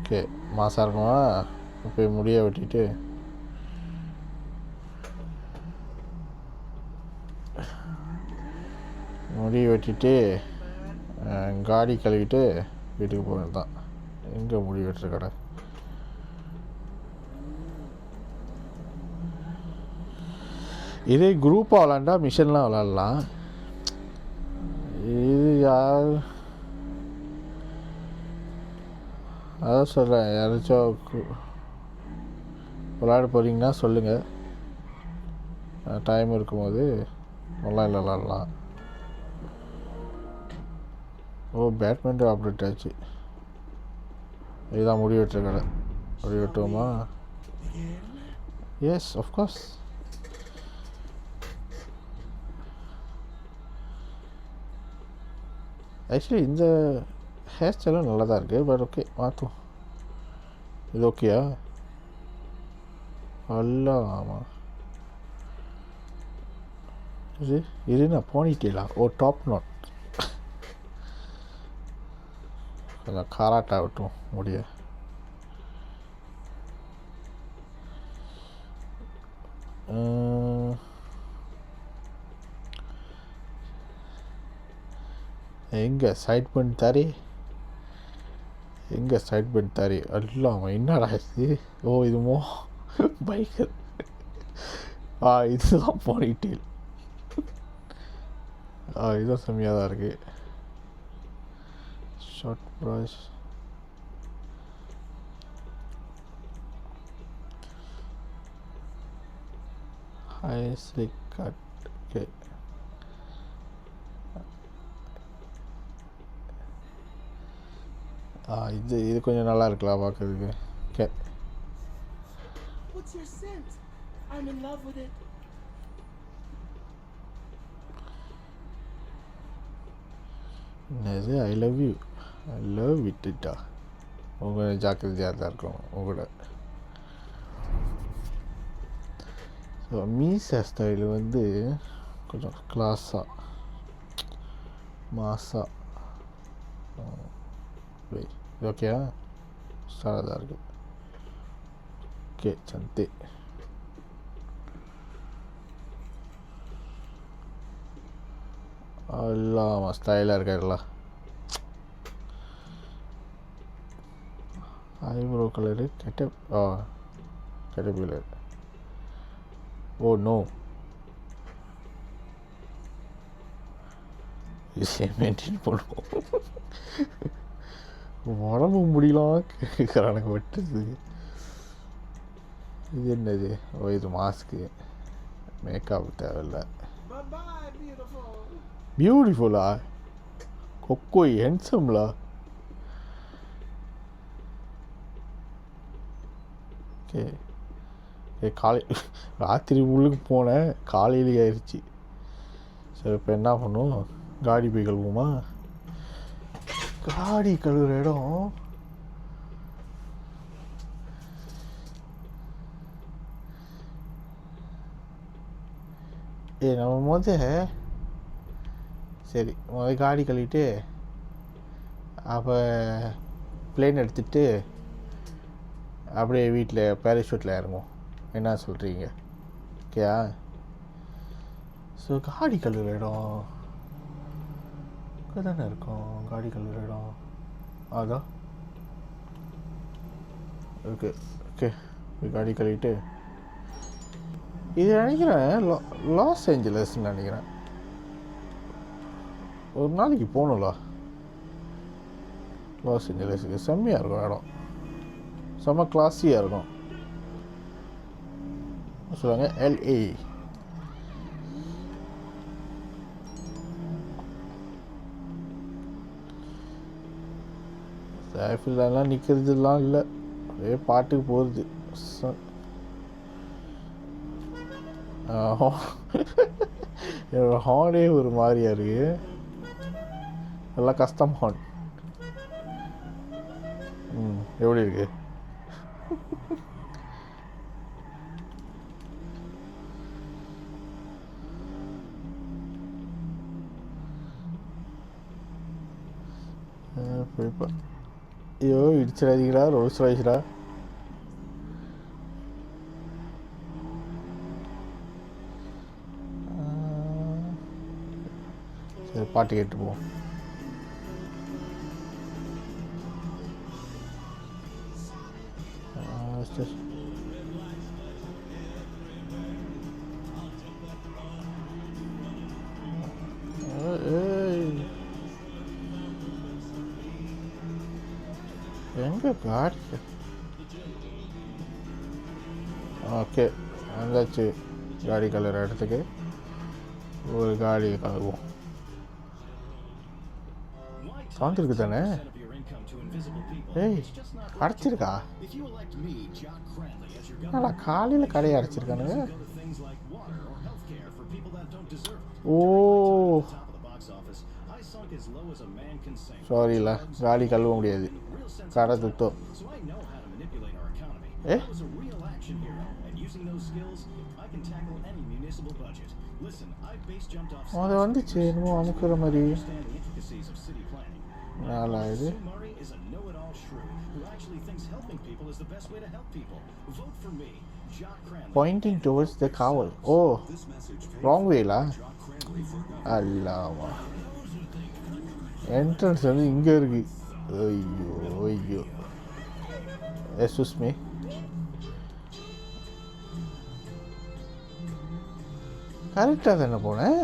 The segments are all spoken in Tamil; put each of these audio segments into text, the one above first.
ஓகே மாதம் இருக்குமா போய் முடிய வெட்டிட்டு காடி கழுவிட்டு வீட்டுக்கு போகிறது தான். எங்கே முடி வெட்டுற கடை? இதே குரூப்பாக விளாண்டா மிஷின்லாம் விளாட்லாம். இது யார் அதான் சொல்கிறேன், யாராச்சும் விளாட போகிறீங்கன்னா சொல்லுங்கள், டைம் இருக்கும்போது ஆன்லைனில் விளாட்லாம். பேட்மிண்டன் அப்டேட் ஆச்சு. இதுதான் முடி வெட்டுற கடை. முடி வெட்டுவோமா? Yes of course. ஆக்சுவலி இந்த ஹேர் ஸ்டைலும் நல்லா தான் இருக்குது. பட் ஓகே மாற்றும். இது ஓகேயா? அல்ல ஆமாம். இது நான் போனிட்டேலா? Top not. கொஞ்சம் காராட்டா விட்டும் முடிய. எங்கே சைட் பண்ணி தாரி? எங்கே சைட் பண்ணி தாரி? எல்லாம் என்னடா இது? இதுமோ பைக்கு. இதுதான் போனிட்டேல். இதுதான் செம்மையாக தான் இருக்குது. Short brush. High slick cut. Okay இது கொஞ்சம் நல்லா இருக்கலாம் பார்க்குறதுக்கு. ஓகே என்னது? I love you. I love இட்டுட்டா. உங்கள் ஜாக்கிரதையாக தான் இருக்கணும் உங்களோட. ஸோ மீசா ஸ்டைல் வந்து கொஞ்சம் கிளாஸாக மாஸாக. இது ஓகேயா? ஸ்டாராக தான் இருக்குது. ஓகே சந்தி. எல்லாம் ஸ்டைலாக இருக்காருல்ல. ஐப்ரோ கலரு கேட்டபிலர். நோ, மெயின்டைன் பண்ணுவோம். உடம்பு முடியலாம் கேட்குறானுங்க வெட்டுறது. இது என்னது? இது மாஸ்க்கு. மேக்கப் தேவையில்லை. பியூட்டிஃபுல்லா? கொக்கோ ஹென்சம்லா? ஓகே ராத்திரி உள்ளுக்கு போனேன், காலையிலேயே ஆயிடுச்சு. சரி இப்போ என்ன பண்ணுவோம்? காடி போய் கழுவுமா? காடி கழுவுற இடம் நம்ம சரி காடி கழுவிட்டு அப்போ பிளேன் எடுத்துகிட்டு அப்படியே வீட்டில் பேராஷூட்டில் இறங்குவோம். என்ன சொல்கிறீங்க? ஓகேயா? ஸோ காடி கழுவுற இடம் அங்கே தானே இருக்கும். காடி கழுவுற இடம் அதான். ஓகே ஓகே காடி கழுவிட்டு இது நினைக்கிறேன் லாஸ் ஏஞ்சலஸ்ன்னு நினைக்கிறேன். ஒரு நாளைக்கு போகணும்ல லாஸ் ஏஞ்சலஸுக்கு. செம்மையாக இருக்கும் இடம், செம்ம கிளாஸியாக இருக்கும். சொல்லுவாங்க LA. சேஃபில்லாம் நிற்கிறதுலாம் இல்லை, ஒரே பாட்டுக்கு போகிறது. என்னோட ஹார்னே ஒரு மாதிரியா இருக்கு. எல்லாம் கஸ்டம் ஹார்ன். எப்படி இருக்கு? ஐயோ இடிச்சிடாதீங்களா ரோல்ஸ் ராய்ஸ்டா. சரி பாட்டு கேட்டு போவோம். எங்கே காடி? ஓகே வந்தாச்சு காடி கலர் இடத்துக்கு. ஒரு காடி கழுவோம். சாந்திருக்கு தானே? ஏய் அடைச்சிருக்கா? நல்லா காலையில் கடையை அடைச்சிருக்கானுங்க. ஓ சாரில காடி கழுவ முடியாது, கடை துத்தம். ஏ அது வந்துச்சு என்னமோ அமுக்கிற மாதிரி. நல்லா இது பாயிண்டிங் டுவர்ட்ஸ் த காவல். ஓ ராங் வேலா? அல்லாமா என்ட்ரன்ஸ் வந்து இங்கே இருக்கு. ஐயோ ஐயோ எக்ஸ்கியூஸ் மீ. கரெக்டாக தானே போனேன்?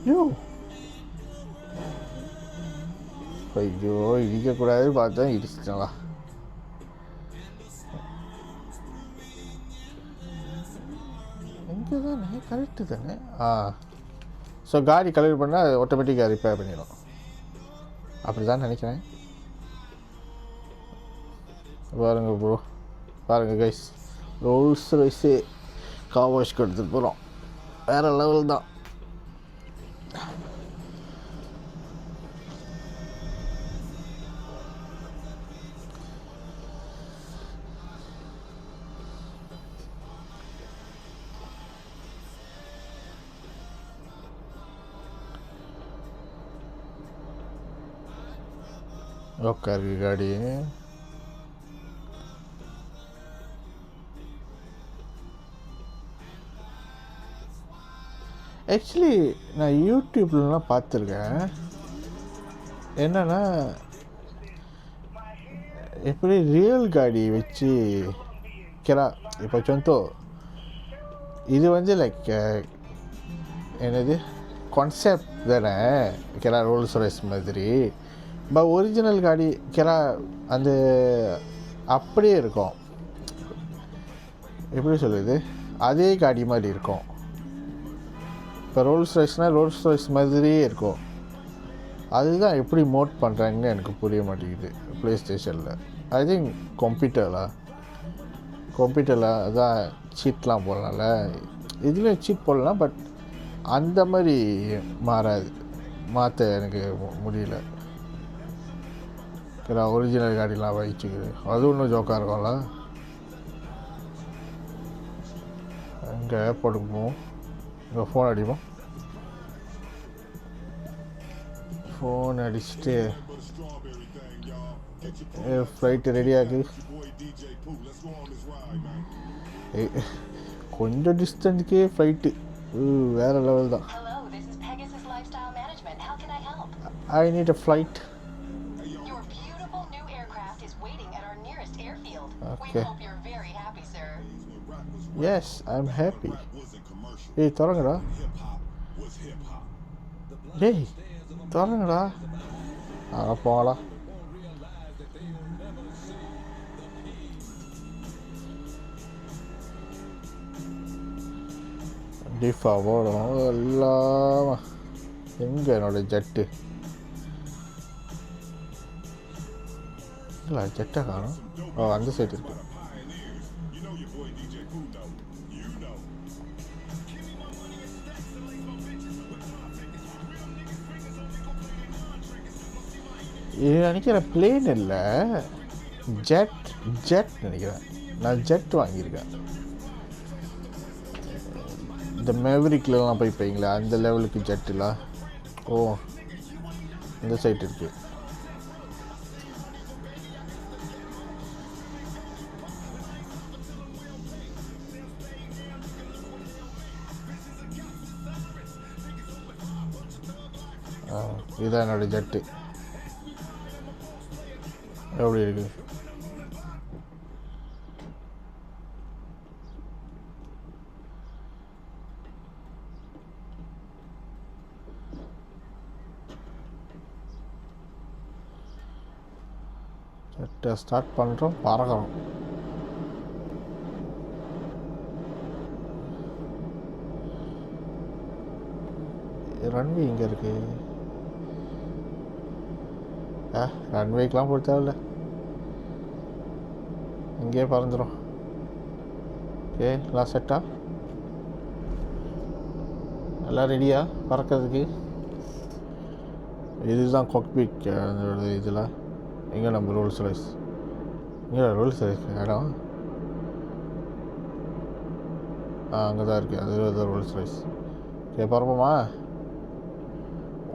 ஐயோ ஐயோ இடிக்கக்கூடாது பார்த்தா இடிச்சிட்டா. இங்கே தானே கரெக்டு தானே? ஸோ காடி கலர் பண்ணால் அது ஆட்டோமேட்டிக்காக ரிப்பேர் பண்ணிடும், அப்படி தான் நினைக்கிறேன். பாருங்க ப்ரோ, பாருங்கள் கைஸ், ரோல்ஸ் ராய்ஸு கார் வாஷ்க்கு எடுத்துகிட்டு போகிறோம். வேறு லெவல் தான். உட்காரு காடி. ஆக்சுவலி நான் யூடியூப்லலாம் பார்த்துருக்கேன். என்னென்னா எப்படி ரியல் காடி வச்சு கிரா இப்போ சொந்தோ இது வந்து லைக் என்னது கான்செப்ட் தானே கிரா ரோல்ஸ் ராய்ஸ் மாதிரி. பட் ஒரிஜினல் காடி கிரா அந்த அப்படியே இருக்கும். எப்படி சொல்லுது, அதே காடி மாதிரி இருக்கும். இப்போ ரோல்ஸ் ராய்ஸ்னால் ரோல்ஸ் ராய்ஸ் மாதிரியே இருக்கும். அதுதான் எப்படி மோட் பண்ணுறாங்கன்னு எனக்கு புரிய மாட்டேங்குது ப்ளே ஸ்டேஷனில். ஐ திங்க் கம்ப்யூட்டரில் அதான் சீட்லாம் போடலாம்ல, இதுலேயும் சீட் போடலாம். பட் அந்த மாதிரி மாறாது, மாற்ற எனக்கு முடியல. ஒரிஜினல் காடிலாம் வச்சுக்குது, அது ஒன்றும் ஜோக்காக இருக்கும்ல. இங்கே ஏர்போர்ட்டுக்கு போவோம், இங்கே ஃபோன் அடிப்போம். ஃபோன் அடிச்சுட்டு ஃப்ளைட்டு ரெடியாகு. கொஞ்சம் டிஸ்டன்ஸுக்கே ஃப்ளைட்டு வேறு லெவல் தான். I need a flight. Okay. Yes, I'm happy. Hey, தொடங்கடா. டேய் தொடங்கடா. போகலாம். டிஃபா போடும் எல்லாம். எங்கே என்னோட ஜெட்டு? இல்லை ஜெட்டை காணும். அந்த சைடு இருக்கு. இது நினைக்கிறேன் பிளேன் இல்லை, ஜெட் நினைக்கிறேன். நான் ஜெட் வாங்கியிருக்கேன். இந்த மேவரிக்லாம் போய் போய்ங்களா அந்த லெவலுக்கு ஜெட்டுலாம். ஓ இந்த சைட் இருக்குது. இதுதான் என்னோடய ஜெட்டு. எப்படி இருக்குது? ஜெட்டை ஸ்டார்ட் பண்ணுறோம், பறக்கிறோம். ரன்வே இங்கே இருக்குது. ரன்வேக்கெலாம் போய் தேவையில்ல, இங்கேயே பறந்துடும். ஓகே, எல்லாம் செட்டா? எல்லாம் ரெடியா பறக்கிறதுக்கு? இதுதான் காக்பிட் அந்த இதில். எங்கே நம்ம ரோல்ஸ் ராய்ஸ்? இங்கே ரோல்ஸ் ராய்ஸ் இடம் அங்கே தான் இருக்குது. அது ரோல்ஸ் ராய்ஸ். ஓகே, பறப்போமா?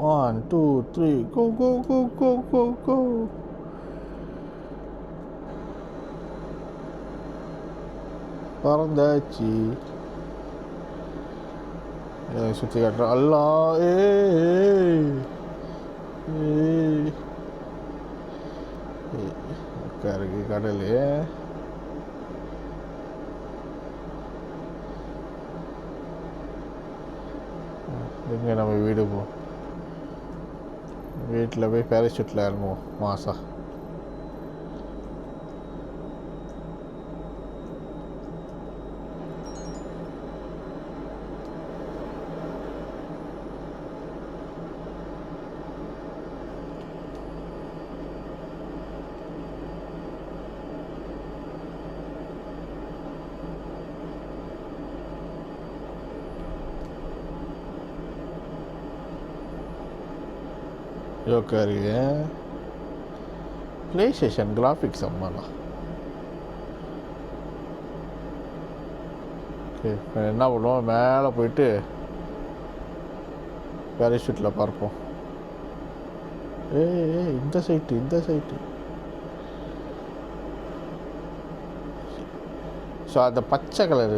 1 2 3 go go go go go go. பறந்தாச்சு. சுற்றி காட்டுறோம். அல்லா இருக்கு கடல். எங்கே நம்ம வீடு போ? வீட்டில் போய் பேராஷூட்டில் இறங்குவோம். மாசா யோக்காரு ப்ளே ஸ்டேஷன் கிராஃபிக்ஸ் அம்மாண்ணா. ஓகே, என்ன பண்ணுவோம்? மேலே போயிட்டு பேராஷூட்டில் பார்ப்போம். இந்த சைட்டு. ஸோ அந்த பச்சை கலர்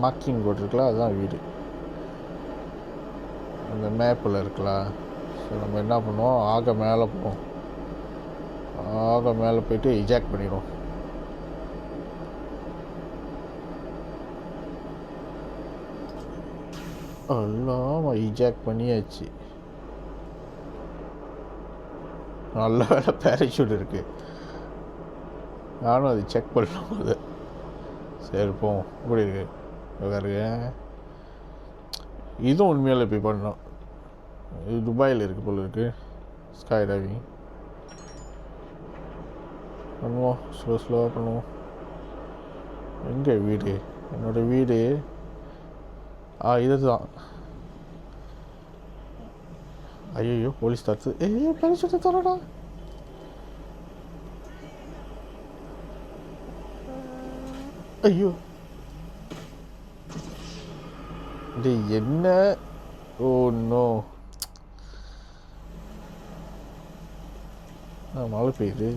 மார்க்கிங் போர்டு இருக்குல்ல, அதுதான் வீடு. அந்த மேப்பில் இருக்கலாம். ஸோ நம்ம என்ன பண்ணுவோம்? ஆக மேலே போவோம். மேலே போயிட்டு இஜாக்ட் பண்ணிடுவோம். எல்லாம் இஜாக்ட் பண்ணியாச்சு. நல்ல வேலை பேராஷூட் இருக்குது. நானும் அது செக் பண்ணலாம் போது. சரி போவோம். இப்படி இருக்கு. இதுவும் உண்மையால் போய் பண்ணோம். இது துபாயில் இருக்குது போல இருக்குது. ஸ்கை டைவிங் பண்ணுவோம். ஸ்லோவாக பண்ணுவோம். எங்கே வீடு? என்னோடய வீடு இது தான். ஐயோ, போலீஸ் தடுத்து. பேராஷூட்டை தரடா. ஐயோ, இது என்ன? ஓ நோ, மழை பெய்யுது.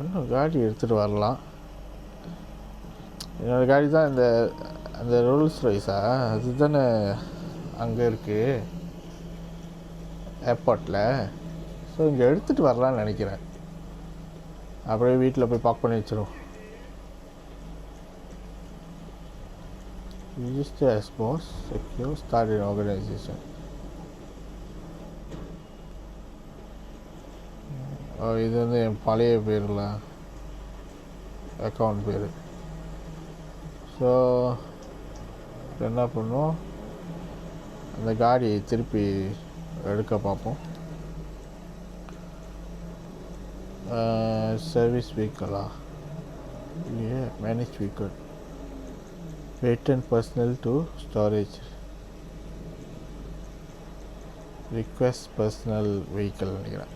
இன்னும் காடி எடுத்துகிட்டு வரலாம். என்னோடய காடி தான் அந்த ரோல்ஸ் ராய்ஸா? அது தானே அங்கே இருக்குது ஏர்போர்ட்டில். ஸோ இங்கே எடுத்துகிட்டு வரலான்னு நினைக்கிறேன். அப்படியே வீட்டில் போய் பார்க் பண்ணி வச்சிடும். Register as boss, secure, start an organization. இது வந்து என் பழைய பேரில் அக்கௌண்ட் பேர். ஸோ என்ன பண்ணுவோம்? அந்த காடியை திருப்பி எடுக்க பார்ப்போம். சர்வீஸ் வெஹிக்கிளா? Manage vehicle. Return personal to storage. Request personal vehicle நினைக்கிறேன்.